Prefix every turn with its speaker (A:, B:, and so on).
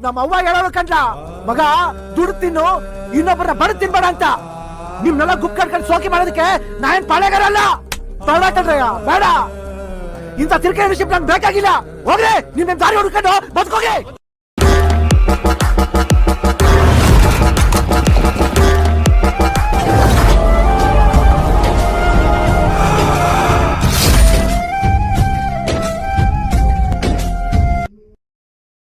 A: ನಮ್ಮ ಅವ್ವ ಹೇಳೋರು ಕಂಡ್ಲ, ಮಗ ದುಡ್ಡು ತಿನ್ನು, ಇನ್ನೊಬ್ಬರ ಬಡ ತಿನ್ಬೇಡ ಅಂತ. ನಿಮ್ನೆಲ್ಲ ಗುಪ್ ಕಟ್ಕೊಂಡು ಸೋಕಿ ಮಾಡೋದಕ್ಕೆ ನಾನೇನ್ ಪಾಳೆಗಾರಲ್ಲ. ಬೇಡ ಕಣ್ರಯ್ಯ, ಬೇಡ. ಇಂಥ ತಿರ್ಕೆ ವಿಷಯ ನಂಗೆ ಬೇಕಾಗಿಲ್ಲ. ಹೋಗ್ರಿ, ನಿಮ್ ದಾರಿ ಹುಡ್ಕೊಂಡು ಬದುಕೋಗಿ.